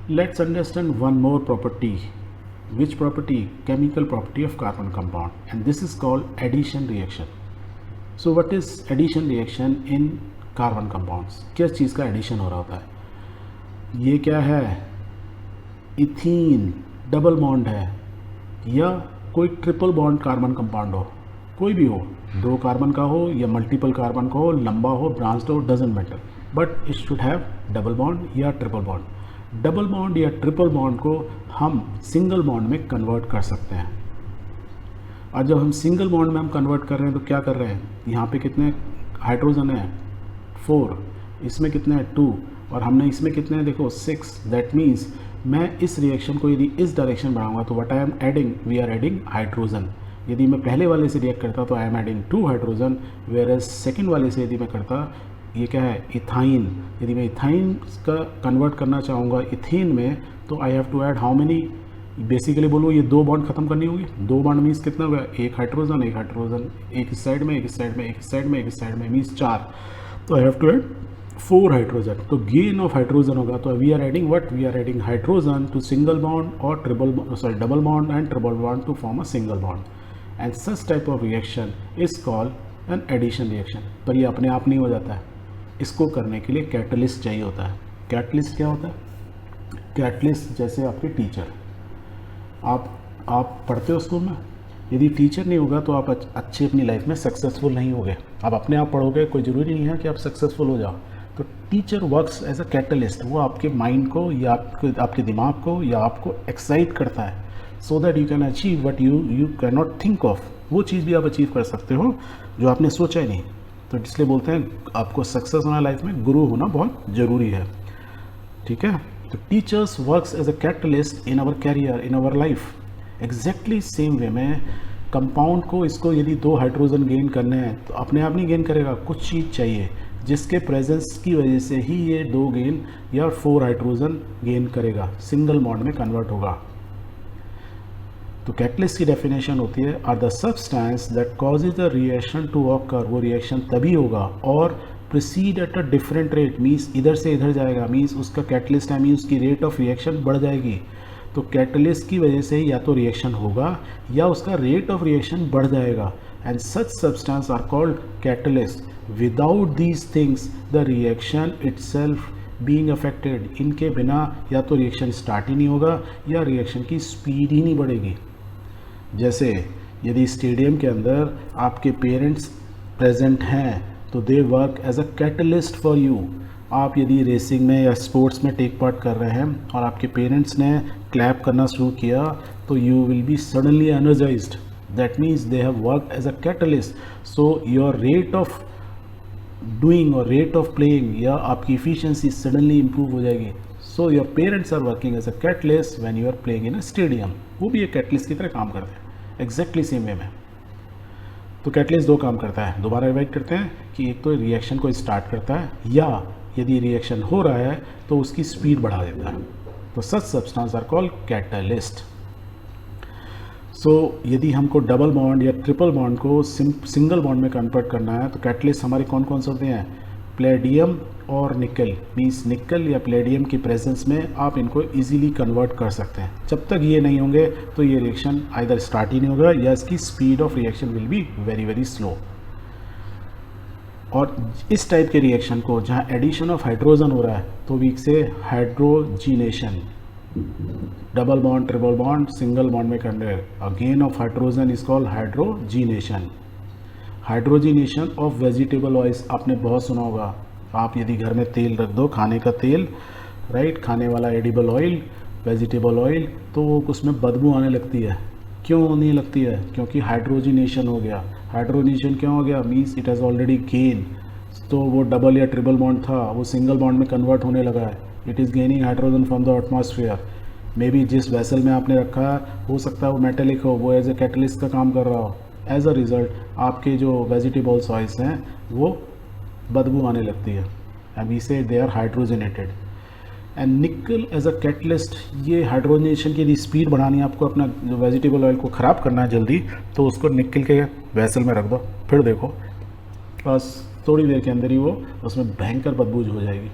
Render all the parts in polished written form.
Let's understand one more property. Which property? Chemical property of carbon compound, and this is called addition reaction. So what is addition reaction in carbon compounds? किस चीज़ का addition हो रहा होता है? ये क्या है? इथीन डबल बॉन्ड है, या कोई ट्रिपल बॉन्ड कार्बन कंपाउंड हो, कोई भी हो, 2 कार्बन का हो या मल्टीपल कार्बन का हो, लंबा हो, ब्रांच्ड हो, doesn't matter, but it should have double bond या ट्रिपल बॉन्ड। डबल बॉन्ड या ट्रिपल बॉन्ड को हम सिंगल बॉन्ड में कन्वर्ट कर सकते हैं। और जब हम सिंगल बॉन्ड में हम कन्वर्ट कर रहे हैं तो क्या कर रहे हैं? यहाँ पे कितने हाइड्रोजन हैं? 4, इसमें कितने हैं? 2, और हमने इसमें कितने हैं? देखो 6। दैट मीन्स मैं इस रिएक्शन को यदि इस डायरेक्शन बढ़ाऊंगा तो what I am adding, we are adding hydrogen. यदि मैं पहले वाले से रिएक्ट करता तो I am adding 2 hydrogen, whereas second वाले से यदि मैं करता, ये क्या है? इथाइन। यदि मैं इथाइन का कन्वर्ट करना चाहूँगा इथेन में तो I have to add how many? Basically बोलो ये 2 बॉन्ड खत्म करनी होगी। 2 बॉन्ड मीन्स कितना होगा? 1 हाइड्रोजन, 1 हाइड्रोजन, एक इस साइड में, एक इस साइड में, एक इस साइड में, एक इस साइड में, मीन्स 4। तो I have to add 4 hydrogen. तो गेन ऑफ हाइड्रोजन होगा, तो we are adding what? We are adding hydrogen to single bond और double bond and triple bond to form a single bond. And such type of reaction is called an addition reaction. पर ये अपने आप नहीं हो जाता है, इसको करने के लिए कैटलिस्ट चाहिए होता है। कैटलिस्ट क्या होता है? कैटलिस्ट जैसे आपके टीचर, आप पढ़ते हो स्कूल में, यदि टीचर नहीं होगा तो आप अच्छे अपनी लाइफ में सक्सेसफुल नहीं होगे। आप अपने आप पढ़ोगे, कोई ज़रूरी नहीं है कि आप सक्सेसफुल हो जाओ। तो teacher works as a catalyst, वो आपके माइंड को या आपके दिमाग को या आपको एक्साइट करता है, so that you can achieve what you can not think of. वो चीज़ भी आप अचीव कर सकते हो जो आपने सोचा ही नहीं। तो इसलिए बोलते हैं आपको सक्सेस होना लाइफ में, गुरु होना बहुत ज़रूरी है। ठीक है? तो teachers works as a catalyst in our career, in our life. Exactly same way में कंपाउंड को, इसको यदि 2 हाइड्रोजन गेन करने हैं तो अपने आप नहीं गेन करेगा, कुछ चीज़ चाहिए जिसके प्रेजेंस की वजह से ही ये 2 गेन या 4 हाइड्रोजन गेन करेगा, सिंगल बॉन्ड में कन्वर्ट होगा। तो कैटलिस्ट की डेफिनेशन होती है are the substance that causes the reaction to occur. वो रिएक्शन तभी होगा और proceed at a different rate, means इधर से इधर जाएगा, मीन्स उसका कैटलिस्ट है, मीन्स उसकी रेट ऑफ रिएक्शन बढ़ जाएगी। तो कैटलिस्ट की वजह से या तो रिएक्शन होगा या उसका रेट ऑफ रिएक्शन बढ़ जाएगा। And such substance are called catalyst. Without these things the reaction itself being affected, इनके बिना या तो रिएक्शन स्टार्ट ही नहीं होगा या रिएक्शन की स्पीड ही नहीं बढ़ेगी। जैसे यदि स्टेडियम के अंदर आपके पेरेंट्स प्रेजेंट हैं तो they work as a catalyst for you. आप यदि रेसिंग में या स्पोर्ट्स में टेक पार्ट कर रहे हैं और आपके पेरेंट्स ने क्लैप करना शुरू किया तो you will be suddenly energised. That means they have worked as a catalyst. So your rate of doing और रेट ऑफ प्लेइंग या आपकी इफिशिएंसी सडनली इंप्रूव हो जाएगी। So your parents are working as a catalyst when you are playing in a stadium. वो भी एक catalyst की तरह काम करते हैं एग्जैक्टली सेम वे में। तो कैटलिस्ट 2 काम करता है, दोबारा रिवाइज करते हैं कि एक तो रिएक्शन को स्टार्ट करता है या यदि रिएक्शन हो रहा है तो उसकी स्पीड बढ़ा देता है। तो सच सब्सटेंस आर कॉल्ड कैटलिस्ट। सो यदि हमको डबल बॉन्ड या ट्रिपल बॉन्ड को सिंगल बॉन्ड में कन्वर्ट करना है तो कैटलिस्ट हमारे कौन कौन से होते हैं? प्लेडियम और निकल, मीन्स निकल या प्लेडियम की प्रेजेंस में आप इनको इजीली कन्वर्ट कर सकते हैं। जब तक ये नहीं होंगे तो ये रिएक्शन आइदर स्टार्ट ही नहीं होगा या इसकी speed of reaction will be very very slow. और इस टाइप के रिएक्शन को जहाँ एडिशन ऑफ हाइड्रोजन हो रहा है तो we say hydrogenation, double bond triple bond single bond में करने, again of hydrogen is called hydrogenation. Hydrogenation of vegetable oils आपने बहुत सुना होगा। आप यदि घर में तेल रख दो, खाने का तेल, राइट, खाने वाला एडिबल ऑयल, वेजिटेबल ऑयल, तो उसमें बदबू आने लगती है। क्यों होने लगती है? क्योंकि हाइड्रोजीनेशन हो गया। हाइड्रोजीनेशन क्यों हो गया? Means it has already gain. तो वो डबल या ट्रिपल बॉन्ड था वो सिंगल बॉन्ड में कन्वर्ट होने लगा है। It is gaining hydrogen from the atmosphere. May be जिस वेसल में आपने रखा है हो सकता है वो मेटेलिक हो, वो एज ए कैटलिस्ट का काम कर रहा हो। एज अ रिज़ल्ट आपके जो वेजिटेबल्स ऑयल्स हैं वो बदबू आने लगती है and we say they are hydrogenated. And nickel as a catalyst, ये हाइड्रोजनेशन की यदि स्पीड बढ़ानी है, आपको अपना जो वेजिटेबल ऑयल को ख़राब करना है जल्दी, तो उसको निकल के वेसल में रख दो, फिर देखो बस थोड़ी देर के अंदर ही वो उसमें भयंकर बदबू हो जाएगी।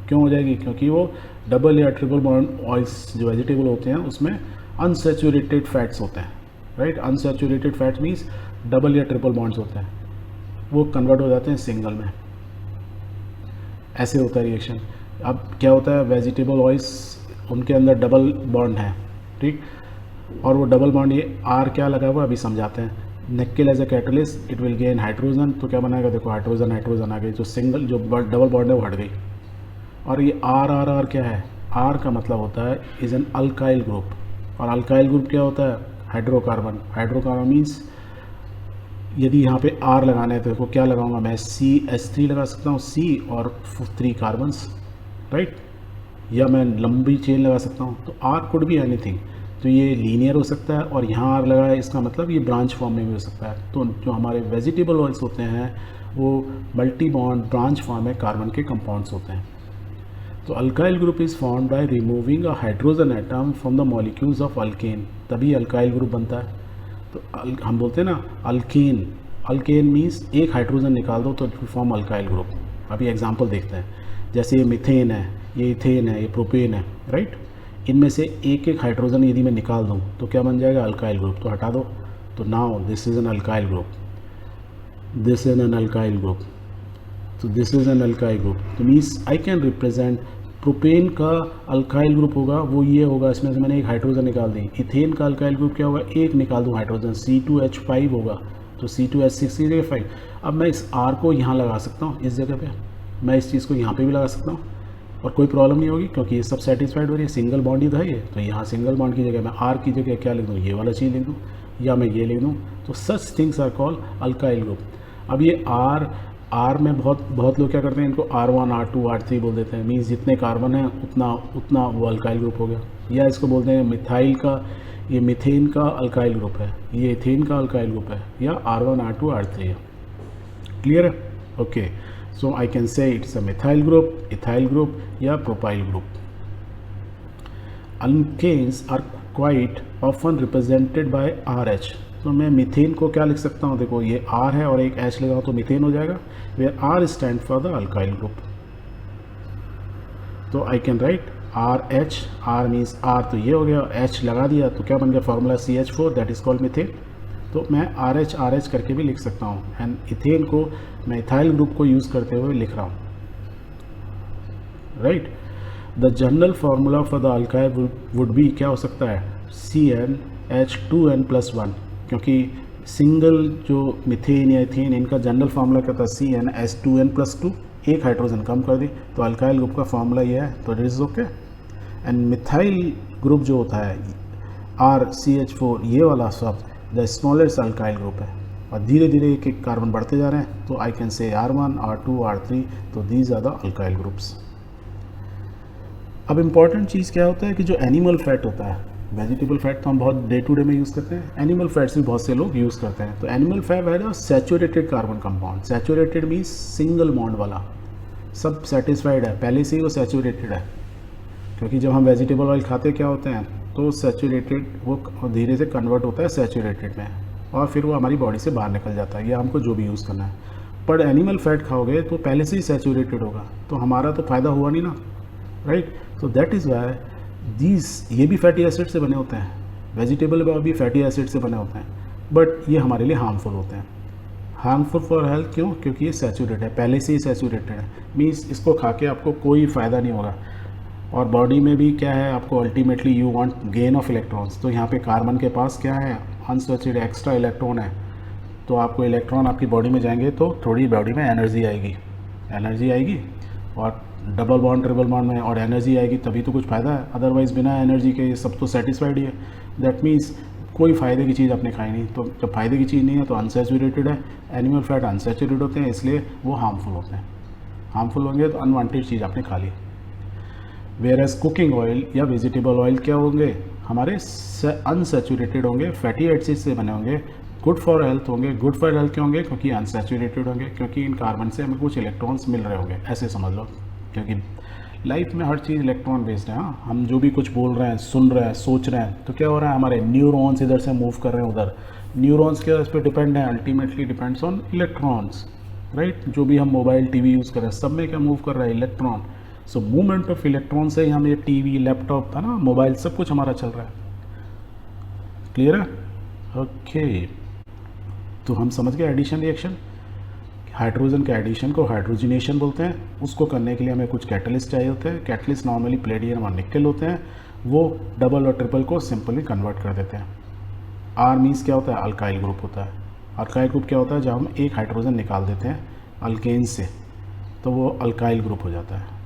क्यों हो जाएगी? क्योंकि वो डबल या ट्रिपल बॉन्ड ऑयल्स जो वेजिटेबल होते हैं उसमें अनसैचुरेटेड फैट्स होते हैं, right. Unsaturated fats means double या ट्रिपल बॉन्ड्स होते हैं, वो कन्वर्ट हो जाते हैं सिंगल में। ऐसे होता है रिएक्शन। अब क्या होता है, वेजिटेबल ऑयल्स उनके अंदर डबल बॉन्ड है, ठीक, और वो डबल बॉन्ड ये आर क्या लगा हुआ अभी समझाते हैं। Nickel as a catalyst it will gain hydrogen, तो क्या बनाएगा, देखो हाइड्रोजन हाइड्रोजन आ गई, जो सिंगल जो डबल बॉन्ड है वो हट गई। और ये आर आर आर क्या है, आर का मतलब होता है इज एन अल्काइल ग्रुप, और अल्काइल ग्रुप क्या होता है, हाइड्रोकार्बन। हाइड्रोकार्बन मीन्स यदि यहाँ पे आर लगाना है तो देखो क्या लगाऊंगा मैं, CH3 लगा सकता हूँ, C और 3 कार्बन्स, राइट, या मैं लंबी चेन लगा सकता हूँ। तो आर कुड बी एनीथिंग, तो ये लीनियर हो सकता है, और यहाँ आर लगा है इसका मतलब ये ब्रांच फॉर्म में भी हो सकता है। तो जो हमारे वेजिटेबल ऑयल्स होते हैं वो मल्टी बॉन्ड ब्रांच फॉर्म में कार्बन के कंपाउंड्स होते हैं। तो alkyl group is formed by removing a hydrogen atom from the molecules of alkane, तभी अल्काइल ग्रुप बनता है। तो हम बोलते हैं ना अल्केन, अल्केन मीन्स एक हाइड्रोजन निकाल दो तो it will form alkyl group. अभी एग्जांपल देखते हैं, जैसे ये मीथेन है, ये इथेन है, ये प्रोपेन है, राइट। इनमें से एक एक हाइड्रोजन यदि मैं निकाल दूं तो क्या बन जाएगा, अल्काइल ग्रुप। तो हटा दो, तो now this is an alkyl group, this is an alkyl group, तो this is an alkyl group. तो means I can represent propane का अल्काइल ग्रुप होगा वो ये होगा, इसमें से मैंने एक हाइड्रोजन निकाल दी। इथेन का अल्काइल ग्रुप क्या होगा, एक निकाल दूँ हाइड्रोजन, C2H5 होगा, तो C2H6 की जगह 5। अब मैं इस R को यहाँ लगा सकता हूँ इस जगह पे, मैं इस चीज़ को यहाँ पे भी लगा सकता हूँ और कोई प्रॉब्लम नहीं होगी, क्योंकि ये सब सेटिस्फाइड हो रही है, सिंगल बॉन्ड ही था ये। तो यहाँ सिंगल बॉन्ड की जगह मैं R की जगह क्या लिख दूँ, ये वाला चीज़ लिख दूँ, या मैं ये लिख दूँ। तो such things are called alkyl group. अब ये R में बहुत लोग क्या करते हैं, इनको R1 R2 R3 बोल देते हैं, मीन्स जितने कार्बन है उतना वो अल्काइल ग्रुप हो गया। या इसको बोलते हैं मिथाइल का, ये मिथेन का अल्काइल ग्रुप है, ये इथेन का अल्काइल ग्रुप है, या R1 R2 R3 है। क्लियर है? Okay, so I can say it's a methyl group, ethyl group या propyl group. Alkanes are quite often represented by RH। तो मैं मीथेन को क्या लिख सकता हूँ, देखो ये R है और एक H लगाऊँ तो मीथेन हो जाएगा, where R stand for the alkyl group. तो I can write RH, R means R तो ये हो गया, H लगा दिया तो क्या बन गया formula CH4, that is called methane. तो मैं RH करके भी लिख सकता हूँ, एंड इथेन को मैं इथाइल ग्रुप को यूज़ करते हुए लिख रहा हूँ, right. The general formula for the alkyl would be क्या हो सकता है, CnH2n+1, क्योंकि सिंगल जो मिथेन या इथेन इनका जनरल फार्मूला क्या था, CnH2n+2, एक हाइड्रोजन कम कर दी, तो अल्काइल ग्रुप का फार्मूला ये है, तो it is okay. And methyl group जो होता है RCH4, ये वाला शब्द द स्मॉलेस्ट अल्काइल ग्रुप है, और धीरे धीरे एक एक कार्बन बढ़ते जा रहे हैं, तो आई कैन से R1 R2 R3, तो these are the alkyl groups. अब इम्पॉर्टेंट चीज़ क्या होता है कि जो एनिमल फैट होता है, वेजिटेबल फैट तो हम बहुत डे टू डे में यूज़ करते हैं, एनिमल फैट्स भी बहुत से लोग यूज़ करते हैं। तो एनिमल फैट है saturated carbon compound, saturated means single bond वाला, सब सेटिस्फाइड है, पहले से ही वो सैचुरेटेड है। क्योंकि जब हम वेजिटेबल ऑयल खाते क्या होते हैं, तो सैचुरेटेड वो धीरे से कन्वर्ट होता है सैचुरेटेड में, और फिर वो हमारी बॉडी से बाहर निकल जाता है, या हमको जो भी यूज़ करना है। पर एनिमल फैट खाओगे तो पहले से ही सैचुरेटेड होगा, तो हमारा तो फ़ायदा हुआ नहीं ना, right. So that is why ये भी फैटी एसिड से बने होते हैं, वेजिटेबल भी फैटी एसिड से बने होते हैं, बट ये हमारे लिए हार्मफुल होते हैं। हार्मफुल फॉर हेल्थ क्यों, क्योंकि ये सैचुरेटेड है, पहले से ही सैचुरेटेड है, मीन्स इसको खा के आपको कोई फ़ायदा नहीं होगा। और बॉडी में भी क्या है, आपको ultimately you want gain of electrons, तो यहाँ पे कार्बन के पास क्या है, अनसैचुरेटेड एक्स्ट्रा इलेक्ट्रॉन है, तो आपको इलेक्ट्रॉन आपकी बॉडी में जाएंगे तो थोड़ी बॉडी में एनर्जी आएगी, और डबल बॉन्ड ट्रिपल बॉन्ड में और एनर्जी आएगी, तभी तो कुछ फ़ायदा है, अदरवाइज़ बिना एनर्जी के सब तो सेटिस्फाइड ही है। दैट मीन्स कोई फ़ायदे की चीज़ आपने खाई नहीं, तो जब फ़ायदे की चीज़ नहीं है तो अनसैचुरेटेड है, एनिमल फैट अनसैचुरेटेड होते हैं, इसलिए वो हार्मफुल होते हैं। हार्मफुल होंगे तो अनवांटेड चीज़ आपने खा ली। वेयर एज कुकिंग ऑयल या वेजिटेबल ऑयल क्या होंगे, हमारे अनसैचुरेटेड होंगे, फैटी एसिड से बने होंगे, गुड फॉर हेल्थ होंगे। गुड फॉर हेल्थ क्यों होंगे, क्योंकि अनसैचुरेटेड होंगे, क्योंकि इन कार्बन से हमें कुछ इलेक्ट्रॉन्स मिल रहे होंगे, ऐसे समझ लो। क्योंकि लाइफ में हर चीज़ इलेक्ट्रॉन बेस्ड है। हाँ, हम जो भी कुछ बोल रहे हैं, सुन रहे हैं, सोच रहे हैं, तो क्या हो रहा है, हमारे न्यूरॉन्स इधर से मूव कर रहे हैं उधर। न्यूरॉन्स क्या इस पर डिपेंड है, ultimately depends on electrons, right. जो भी हम मोबाइल टीवी यूज़ कर रहे हैं, सब में क्या मूव कर रहा है, electron. So movement of electron से ही हम ये टीवी, लैपटॉप है ना, मोबाइल, सब कुछ हमारा चल रहा है। क्लियर है? ओके, तो हम समझ गए एडिशन रिएक्शन। हाइड्रोजन के एडिशन को हाइड्रोजनेशन बोलते हैं। उसको करने के लिए हमें कुछ कैटलिस्ट चाहिए होते हैं। कैटलिस्ट नॉर्मली प्लेडियम और निकल होते हैं, वो डबल और ट्रिपल को सिंपली कन्वर्ट कर देते हैं। आर मीन्स क्या होता है? अल्काइल ग्रुप होता है। अल्काइल ग्रुप क्या होता है? जब हम एक हाइड्रोजन निकाल देते हैं अल्केन से तो वो अल्काइल ग्रुप हो जाता है।